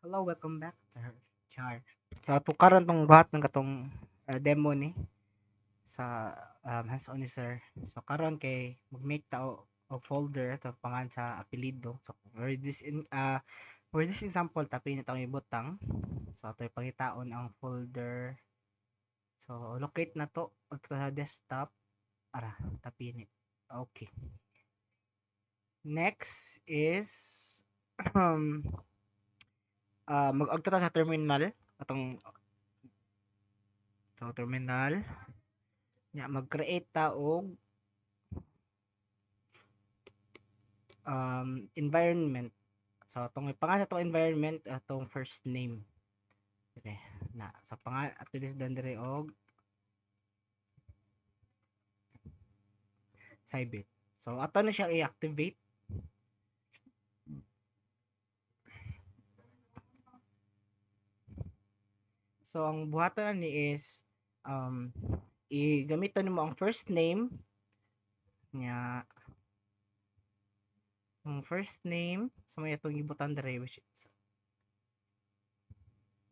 Hello, welcome back. Char. So, ato karon tong buhat ng katong demo ni sa hands-on ni sir. So, karon kay mag-make ta og folder to pangan sa apelyido. So, for this example tapi ni tawong ibutang. So, ato ipangitaon ang folder. So, locate na to sa desktop. Ara, tapi ni. Okay. Next is mag-agto ta sa terminal atong terminal nya mag-create ta og environment. So atong ipangalan atong environment atong first name. Okay. Na sa pangalan at least dan dire og Cybit. So ato na siya i-activate. So ang buhaton ni is gamiton mo ang first name nya ang first name sa may atong gibutan dire which is,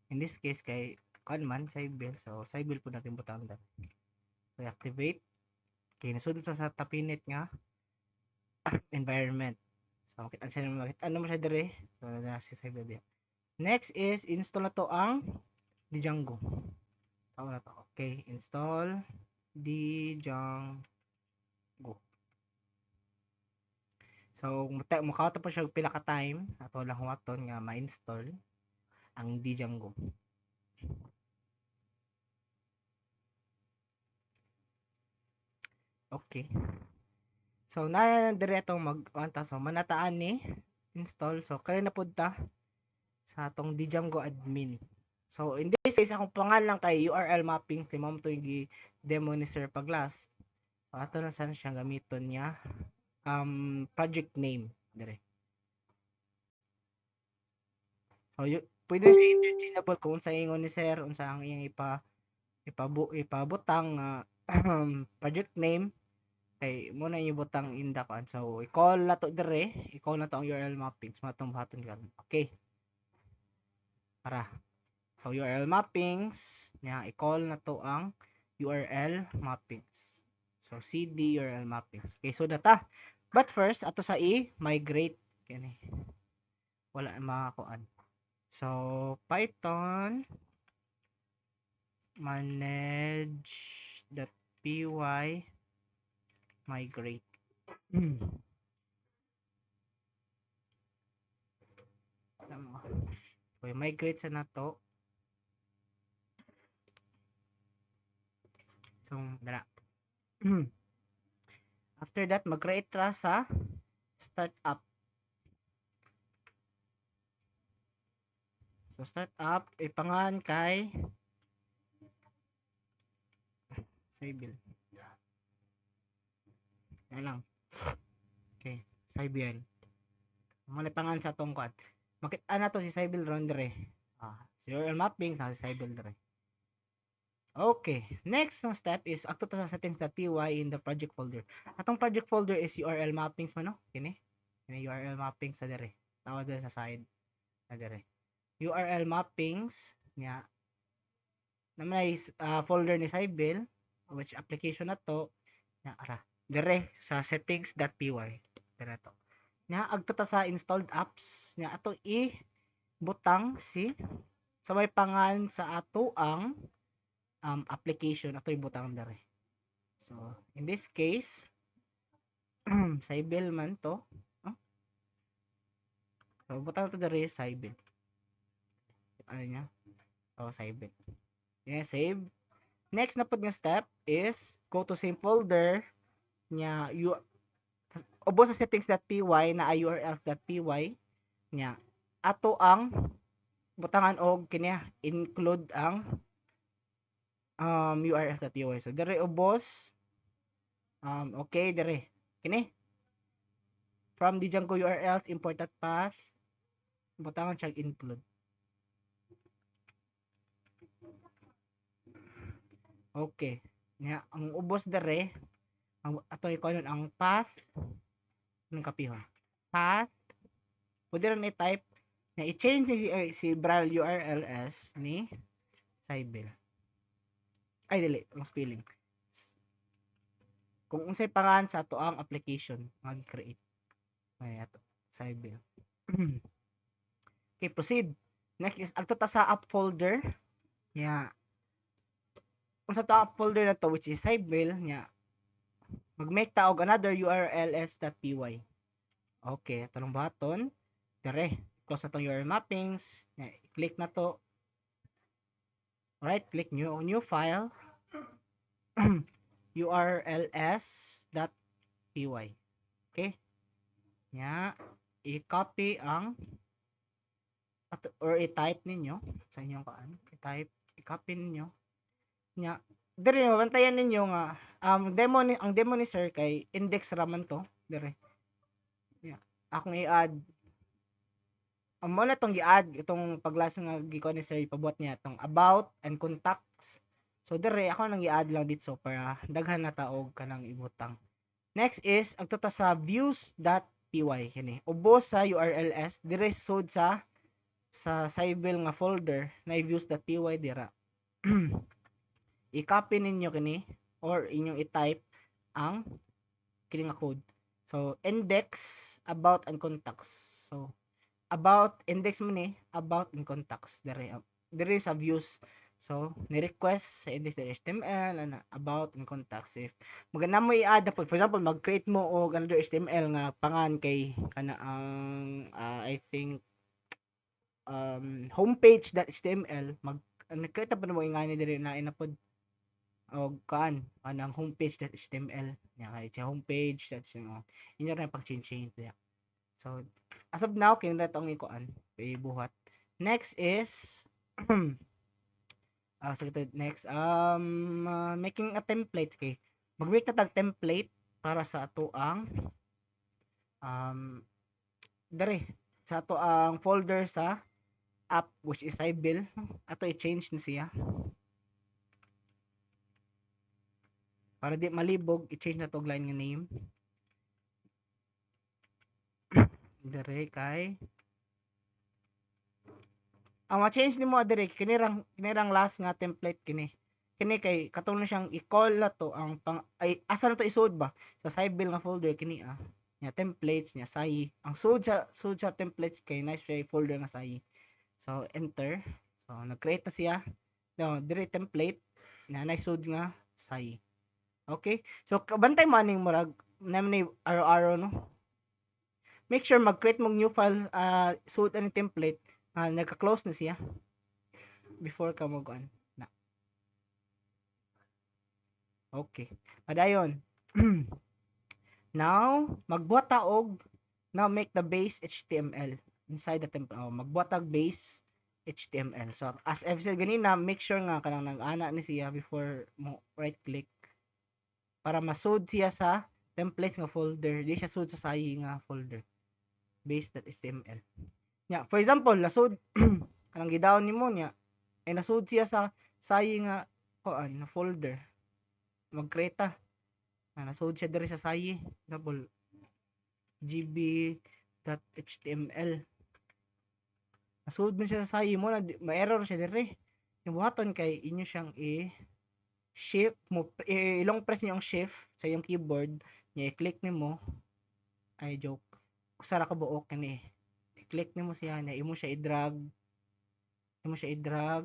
in this case kay kan man Cybil. So Cybil po natin butang da. So activate kay nasudod sa tapinit nga environment. So makita siya ano mo siya dire. So na si Cybil diya. Next is install na to ang Django. Tama na to. Okay, install Django. So mukha pa siya pila ka time ato lang huwaton nga ma-install ang Django. Okay. So nara na dire atong mag-anta so manataan ni install. So kaya na pud ta sa atong Django admin. So in this case akong pangalan kay URL mapping kay mao to gi demo ni Sir Paglas. So ato na sana siya gamiton niya project name dire. So pwede siya interchangeable kung unsa ingon ni Sir unsa ang iyang ipabutang project name kay mo na yung butang inda kan. So i-call na to dire, i-call na to ang URL mapping sa matong buhaton karon. Okay. Para. So URL mappings nya i-call na to ang URL mappings. So cd URL mappings. Okay, so data. But first ato sa i-migrate kani. Wala makakuan. So Python manage.py migrate. So migrate sa nato. So dara. After that, mag-create ka sa startup. So, startup, ipangan kay Cybil. Yan lang. Okay, Cybil. Mga ipangan sa tongkat. Makita na to si Cybil ron dire. Serial mapping sa si Cybil dire. Okay, next na step is ato ta sa settings.py in the project folder. Atong project folder is URL mappings man no? Kini. Kini URL mappings sa dire. Tawag sa side na dire. URL mappings nya naman folder ni Cybil which application na to nya ara dire sa settings.py dire to nya agto ta sa installed apps nya ato i butang si sa may pangan sa ato ang application ato ibutang dire. So in this case Cybil man to. So butang to dire Cybil. Ano niya? Oh, Cybil. Yeah, save. Next na pud nga step is go to same folder nya ubos sa settings.py na urls.py nya ato ang butangan og kini include ang urls.py. So dire ubos okay dire kini from the Django URLs import that path butangan siya include. Okay. Nya ang ubos dire ang ato ikunon ang path ng kapihon. Path pwede rin i-type Nya i-change ni si Braille URLs ni Cybel. Ay dili, ang spelling. Kung unsay pangalan sa ato ang application mag-create. Ay ato Cybel. Okay, proceed. Next is adto ta sa app folder. Nya kung sa app folder na to which is Cybel nya mag-make ta og another urls.py. Okay, tanong button. Dire, close na tong URL mappings. Nya, click na to. Right click new file. urls.py. Okay? Nya, i-copy ang or i-type ninyo sa inyong i-type, i-copy ninyo. Nya, dire bantayan ninyo nga ang demo ni sir kay index raman to, dire. Nya, akong i-add mo na tong i-add itong paglasa nga gikuha ni sir ipabuhat niya tong about and contacts. So dire ako nang i-add lang dito para daghan na taog kanang ibutang. Next is agto ta sa views.py kini. Ubos sa URLs dire sud sa Cybel nga folder na views.py dira. I-copy ninyo kini or inyong i-type ang kini nga code. So index, about and contacts. So about index mo ni about and contacts dire sa views. So ni-request sa index.html ana about and contacts if magana mo i-add po for example mag-create mo og another HTML nga pangan kay kana ang I think homepage.html nag-create pa mo ingani dire na inapod og kaan anang homepage.html nya kay siya homepage.html inyo ra pag-change diya. So as of now kinira tong ikuan ibuhat. Next is so next making a template kay mag-make na tag template para sa ato ang dere sa ato ang folder sa app which is Cybel ato i-change na siya para di malibog i-change na to og line nga name dere kay ang ma-change nimo dire kinirang last nga template kini kay katong siyang i-call na to ang ay asa na to isud ba sa Cybel nga folder kini nya templates nya sai ang sud sa templates kay na siya folder nga sai so enter so nag-create na siya no dire template na naisud nga sai okay so bantay maning murag naman araw-araw no make sure mag-create mong new file suit ani template nagka-close na siya before ka mag-on na. Okay. Padayon. Now, magbuhat ta og now make the base HTML inside the template. Magbuhat tag base HTML. So, as I've said ganina, make sure nga kanang nag-ana ni siya before mo right click para masud siya sa templates nga folder. Di siya sud sa sayi nga folder. Base.html. Yeah, for example, nasud kanang gidawn nimo niya ay nasud siya sa sayi nga kuan na folder. Mag-create ta. Nasud siya diri sa sayi. Example, gb.html. Nasud man siya sa sayi mo na ma-error siya diri. Yung buhaton kay inyo siyang shift mo ilong press niyo ang shift sa iyong keyboard niya i-click nimo ay joke usara ka buok kani i-click nimo siya na imo siya i-drag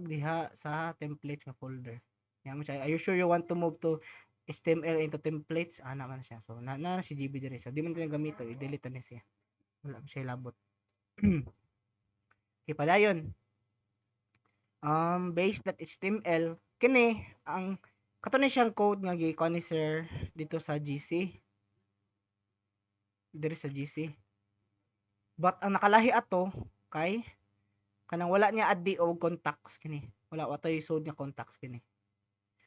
diha sa templates nga folder niya mo siya are you sure you want to move to HTML into templates ana man siya so na si GB dire so di man tayo gamito i-delete na siya wala man siya labot okay padayon base.html kini ang kato ni siyang code nga gi-kuha ni sir dito sa GC diri sa GC but ang nakalahi ato kay kanang wala niya addi og contacts kini wala toy sud nga contacts kini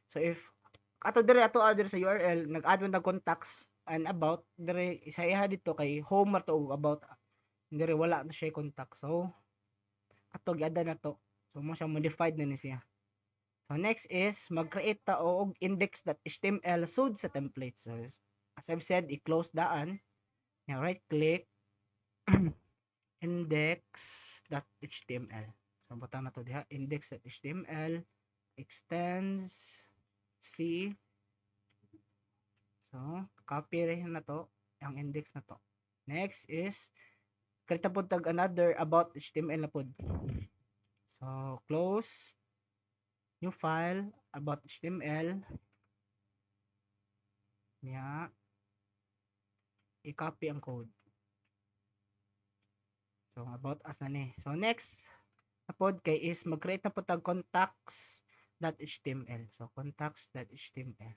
so if ato dire sa URL nag-add man tag contacts and about dire sa iha dito kay home to og about dire wala na siya contact so ato gi-add na to so mo siya modified na ni siya. So next is mag-create ta og index.html sud sa template. So as I've said, i-close daan. Now right click index index.html. So butang na to diha, index.html extends C. So copy rin na to ang index na to. Next is kalita po tag another about HTML na pod. So close new file about HTML niya i-copy ang code. So about us na ni. So next na pod kay is mag-create na po tag contacts.html. So contacts.html.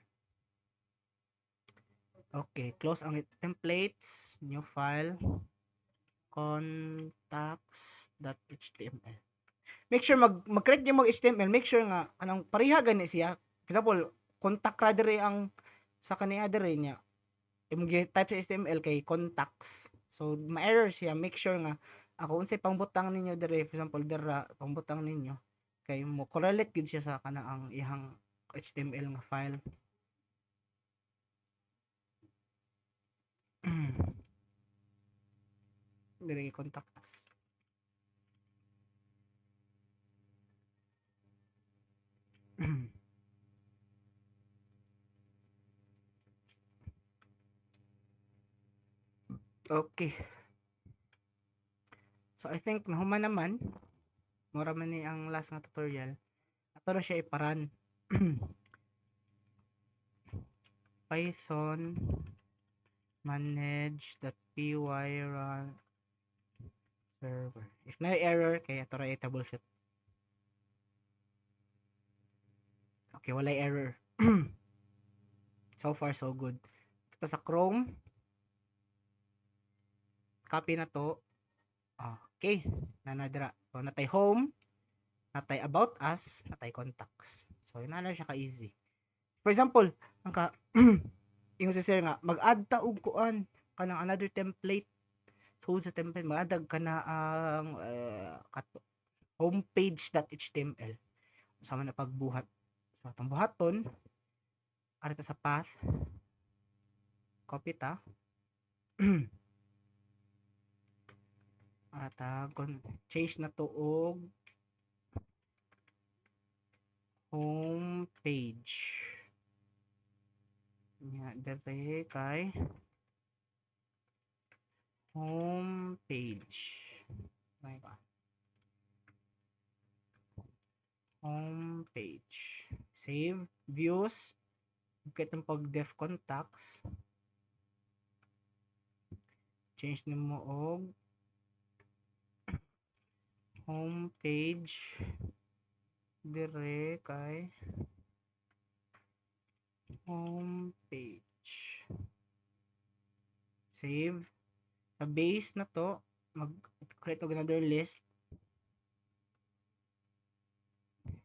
Okay, close ang templates, new file, contacts.html. Make sure mag-create yung HTML, make sure nga anong pareha gani siya. For example, contact ra diri ang sa kaniya diri niya. Imong type sa HTML kay contacts. So ma-error siya, make sure nga ako unsay pangbutang ninyo diri, for example dira pangbutang ninyo kay mo correlate gid siya sa kana ang ihang HTML nga file. Diri contacts. Okay. So I think nahuman naman. Mura man ni ang last nga tutorial. Ato na siya iparan. Python manage.py run server. If na error kay ato ra i-troubleshoot. Okay, wala error. So far so good. Ito sa Chrome. Copy na to. Okay, nanadra. So natay home, natay about us, natay contacts. So yun na siya ka easy. For example, ang ka yung si sir nga mag-add ta og kuan kanang another template. So sa template mag-add ka na ang homepage.html. Sama na pagbuhat. So atong buhaton arita sa path. Copy ta. Ata change na to og home page. Nya dere kay home page. May ba? Home page. Save views. Kitang pag def contacts. Change nimo og home page dire kay home page. Save. Sa base na to, mag-create og another list.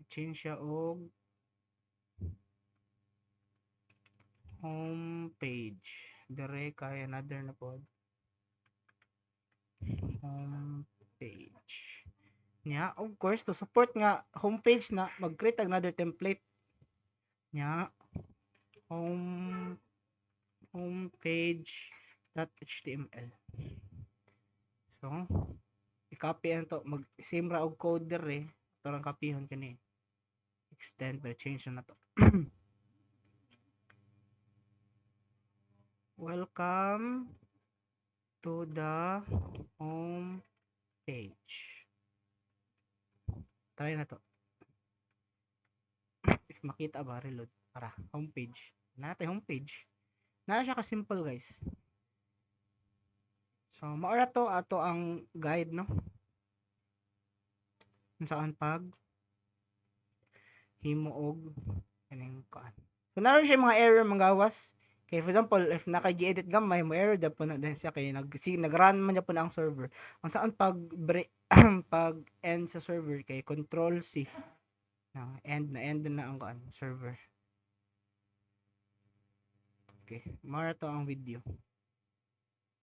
Change siya og home page. Dire kay another na pod. Home page. Nya, of course, to support nga homepage na, mag-create another template. Nya, homepage.html. So, i-copy to, mag-same ra og code dire, ito lang copyhon kani. Extend, pero change na to. Welcome to the home page. Try na to. If makita ba, reload. Para, homepage. Natin homepage. Nara siya ka-simple guys. So, maura to ato ang guide, no? Kung saan pag himo og kaning kuan. So, naroon siya mga error manggawas. Kay for example, if naka-edit gamay mo error daw po na din siya kay nag-run man niya po na ang server. Kung saan pag pag end sa server kay control C. End na ang kuan server. Okay, mara to ang video.